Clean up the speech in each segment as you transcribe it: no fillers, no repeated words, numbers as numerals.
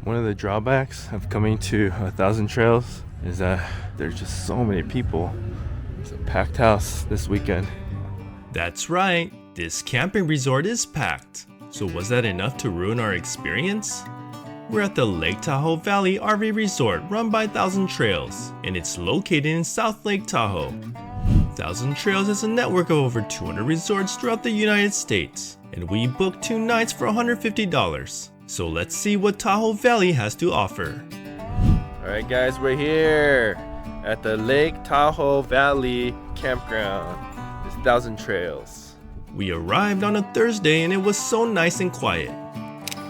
One of the drawbacks of coming to 1,000 Trails is that there's just so many people. It's a packed house this weekend. That's right, this camping resort is packed. So was that enough to ruin our experience? We're at the Lake Tahoe Valley RV Resort run by 1,000 Trails, and it's located in South Lake Tahoe. 1,000 Trails is a network of over 200 resorts throughout the United States, and we booked 2 nights for $150. So let's see what Tahoe Valley has to offer. Alright guys, we're here at the Lake Tahoe Valley Campground. It's 1,000 Trails. We arrived on a Thursday and it was so nice and quiet.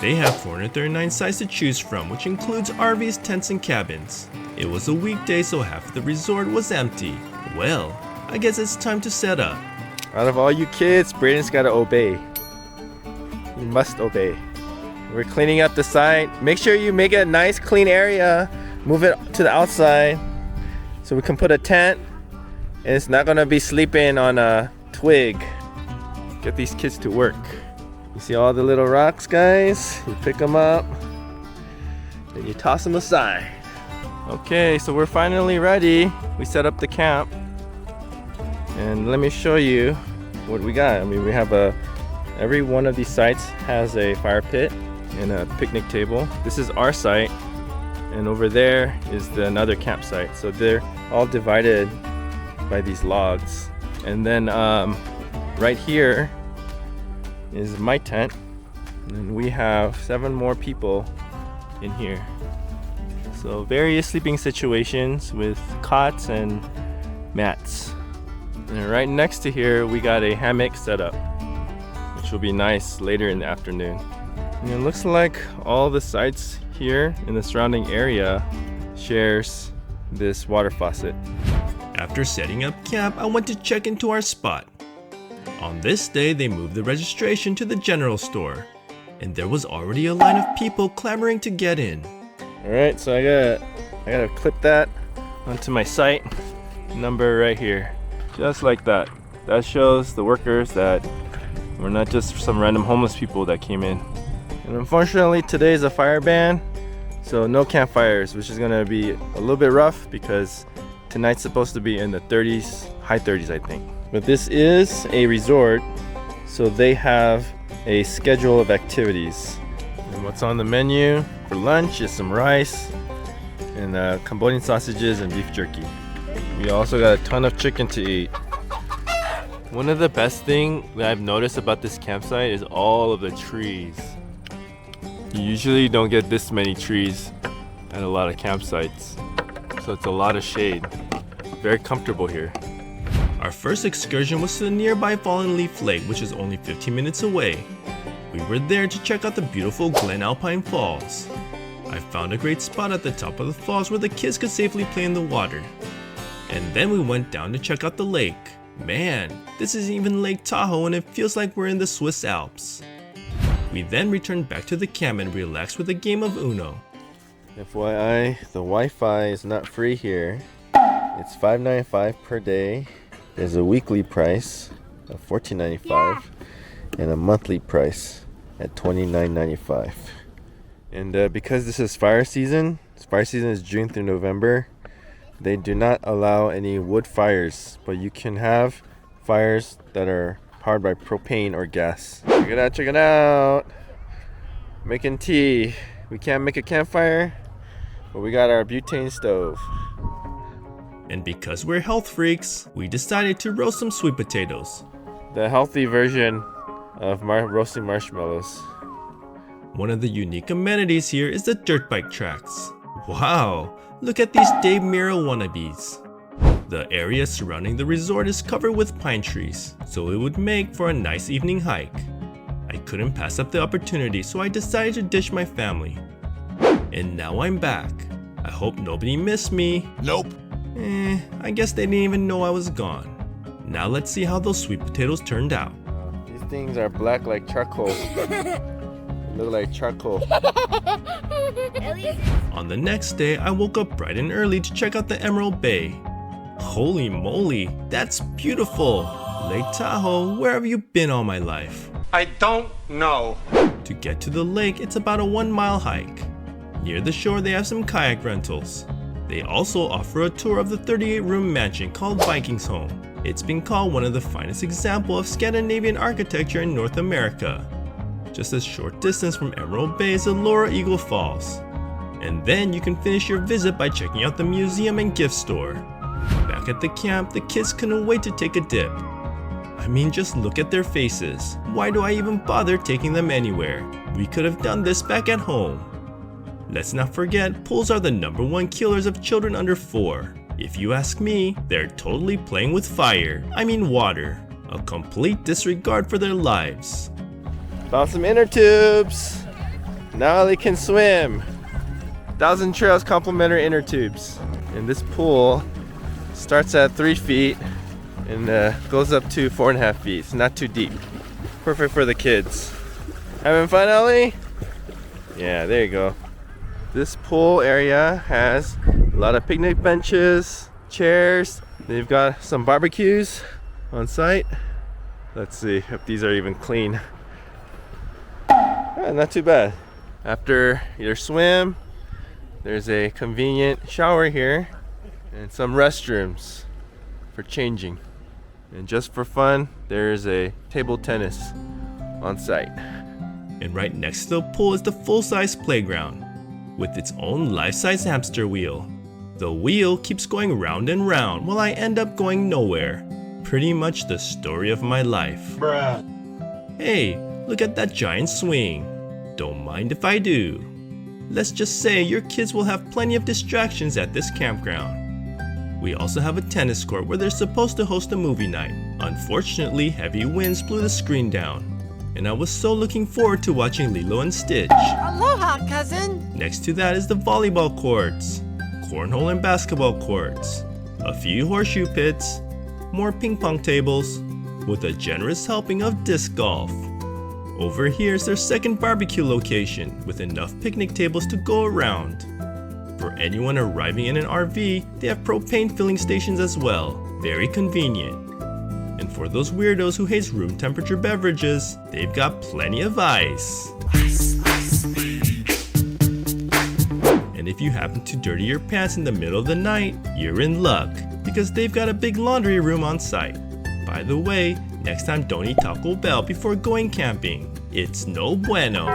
They have 439 sites to choose from, which includes RVs, tents, and cabins. It was a weekday, so half of the resort was empty. Well, I guess it's time to set up. Out of all you kids, Brayden's gotta obey. You must obey. We're cleaning up the site. Make sure you make it a nice clean area. Move it to the outside so we can put a tent and it's not gonna be sleeping on a twig. Get these kids to work. You see all the little rocks, guys? You pick them up and you toss them aside. Okay, so we're finally ready. We set up the camp and let me show you what we got. I mean, we have every one of these sites has a fire pit and a picnic table. This is our site, and over there is another campsite. So they're all divided by these logs. And then right here is my tent, and we have 7 more people in here. So various sleeping situations with cots and mats. And right next to here we got a hammock set up, which will be nice later in the afternoon. And it looks like all the sites here in the surrounding area shares this water faucet. After setting up camp, I went to check into our spot. On this day, they moved the registration to the general store, and there was already a line of people clamoring to get in. Alright, so I gotta clip that onto my site number right here. Just like that. That shows the workers that we're not just some random homeless people that came in. And unfortunately today is a fire ban, so no campfires, which is gonna be a little bit rough because tonight's supposed to be in the 30s, high 30s I think. But this is a resort, so they have a schedule of activities. And what's on the menu for lunch is some rice and Cambodian sausages and beef jerky. We also got a ton of chicken to eat. One of the best things that I've noticed about this campsite is all of the trees. You usually don't get this many trees at a lot of campsites, so it's a lot of shade. Very comfortable here. Our first excursion was to the nearby Fallen Leaf Lake, which is only 15 minutes away. We were there to check out the beautiful Glen Alpine Falls. I found a great spot at the top of the falls where the kids could safely play in the water. And then we went down to check out the lake. Man, this is even Lake Tahoe and it feels like we're in the Swiss Alps. We then returned back to the camp and relaxed with a game of Uno. FYI, the Wi-Fi is not free here. It's $5.95 per day. There's a weekly price of $14.95 and a monthly price at $29.95. And because this is fire season is June through November, they do not allow any wood fires, but you can have fires that are powered by propane or gas. Check it out. Making tea. We can't make a campfire, but we got our butane stove. And because we're health freaks, we decided to roast some sweet potatoes. The healthy version of roasting marshmallows. One of the unique amenities here is the dirt bike tracks. Wow, look at these Dave Miro wannabes. The area surrounding the resort is covered with pine trees, so it would make for a nice evening hike. I couldn't pass up the opportunity, so I decided to ditch my family. And now I'm back. I hope nobody missed me. Nope. I guess they didn't even know I was gone. Now let's see how those sweet potatoes turned out. These things are black like charcoal. They look like charcoal. On the next day, I woke up bright and early to check out the Emerald Bay. Holy moly, that's beautiful! Lake Tahoe, where have you been all my life? I don't know. To get to the lake, it's about a 1-mile hike. near the shore they have some kayak rentals. They also offer a tour of the 38-room mansion called Viking's Home. It's been called one of the finest examples of Scandinavian architecture in North America. Just a short distance from Emerald Bay is the Laura Eagle Falls. And then you can finish your visit by checking out the museum and gift store. Back at the camp, the kids couldn't wait to take a dip. I mean, just look at their faces. Why do I even bother taking them anywhere? We could have done this back at home. Let's not forget, pools are the #1 killers of children under 4. If you ask me, they're totally playing with fire. I mean water. A complete disregard for their lives. Found some inner tubes. Now they can swim. 1,000 Trails complimentary inner tubes. And this pool starts at 3 feet and goes up to 4.5 feet. It's not too deep. Perfect for the kids. Having fun, Ellie? Yeah, there you go. This pool area has a lot of picnic benches, chairs. They've got some barbecues on site. Let's see if these are even clean. Not too bad. After your swim, there's a convenient shower here and some restrooms for changing. And just for fun, there's a table tennis on site. And right next to the pool is the full-size playground with its own life-size hamster wheel. The wheel keeps going round and round while I end up going nowhere. Pretty much the story of my life. Bruh. Hey, look at that giant swing. Don't mind if I do. Let's just say your kids will have plenty of distractions at this campground. We also have a tennis court where they're supposed to host a movie night. Unfortunately, heavy winds blew the screen down, and I was so looking forward to watching Lilo and Stitch. Aloha, cousin! Next to that is the volleyball courts, cornhole and basketball courts, a few horseshoe pits, more ping pong tables, with a generous helping of disc golf. Over here is their second barbecue location with enough picnic tables to go around. For anyone arriving in an RV, they have propane filling stations as well. Very convenient. And for those weirdos who hate room temperature beverages, they've got plenty of ice. And if you happen to dirty your pants in the middle of the night, you're in luck, because they've got a big laundry room on site. By the way, next time don't eat Taco Bell before going camping. It's no bueno.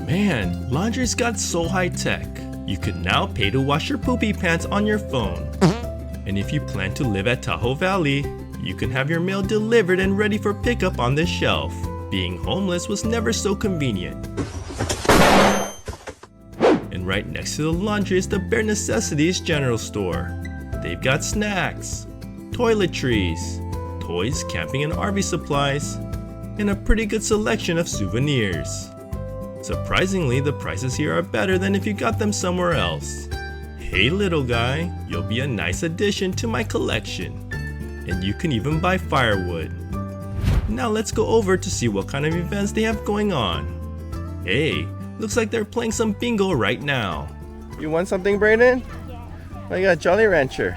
Man, laundry's got so high tech. You can now pay to wash your poopy pants on your phone. And if you plan to live at Tahoe Valley, you can have your mail delivered and ready for pickup on this shelf. Being homeless was never so convenient. And right next to the laundry is the Bare Necessities general store. They've got snacks, toiletries, toys, camping and RV supplies, and a pretty good selection of souvenirs. Surprisingly, the prices here are better than if you got them somewhere else. Hey little guy, you'll be a nice addition to my collection. And you can even buy firewood. Now let's go over to see what kind of events they have going on. Hey, looks like they're playing some bingo right now. You want something, Brayden? Oh, you got Jolly Rancher.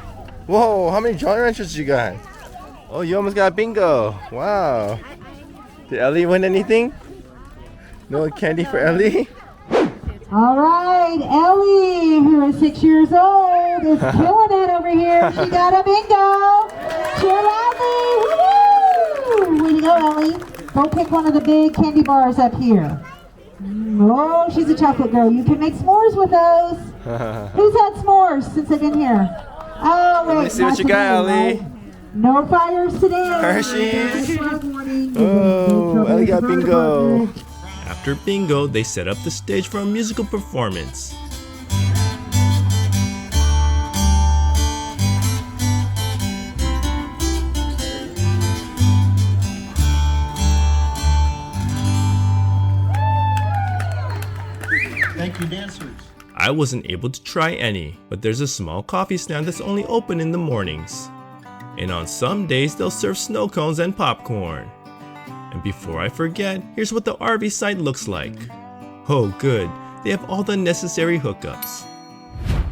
Whoa, how many Jolly Ranchers you got? Oh, you almost got bingo. Wow. Did Ellie win anything? No candy for Ellie? All right, Ellie, who is 6 years old, is killing it over here. She got a bingo. Cheer loudly. Woo! Way to go, Ellie. Go pick one of the big candy bars up here. Oh, she's a chocolate girl. You can make s'mores with those. Who's had s'mores since they've been here? Oh, wait. Let me see what you got, Ellie. No fires today. Hershey's. Oh, Ellie got bingo. After bingo, they set up the stage for a musical performance. Thank you, dancers. I wasn't able to try any, but there's a small coffee stand that's only open in the mornings. And on some days, they'll serve snow cones and popcorn. And before I forget, here's what the RV site looks like. Oh good, they have all the necessary hookups.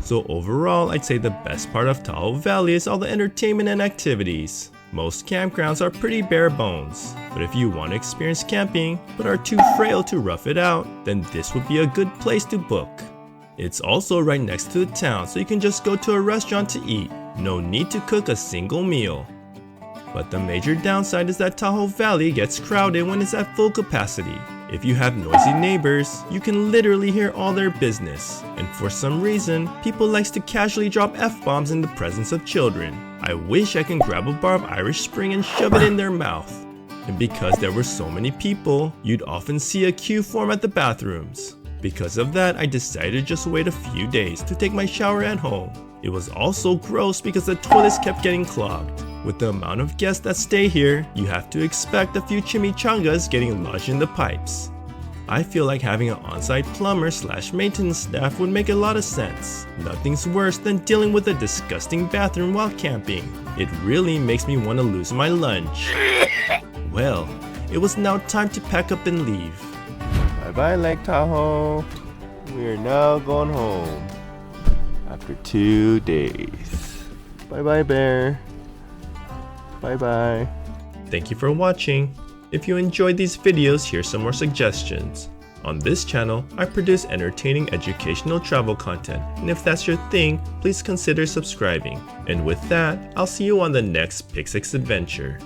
So overall, I'd say the best part of Tahoe Valley is all the entertainment and activities. Most campgrounds are pretty bare bones, but if you want to experience camping but are too frail to rough it out, then this would be a good place to book. It's also right next to the town, so you can just go to a restaurant to eat. No need to cook a single meal. But the major downside is that Tahoe Valley gets crowded when it's at full capacity. If you have noisy neighbors, you can literally hear all their business. And for some reason, people likes to casually drop F-bombs in the presence of children. I wish I can grab a bar of Irish Spring and shove it in their mouth. And because there were so many people, you'd often see a queue form at the bathrooms. Because of that, I decided to just wait a few days to take my shower at home. It was also gross because the toilets kept getting clogged. With the amount of guests that stay here, you have to expect a few chimichangas getting lodged in the pipes. I feel like having an on-site plumber / maintenance staff would make a lot of sense. Nothing's worse than dealing with a disgusting bathroom while camping. It really makes me want to lose my lunch. Well, it was now time to pack up and leave. Bye-bye, Lake Tahoe. We are now going home after 2 days. Bye-bye, bear. Bye-bye. Thank you for watching. If you enjoyed these videos, here's some more suggestions. On this channel, I produce entertaining educational travel content, and if that's your thing, please consider subscribing. And with that, I'll see you on the next Pixix adventure.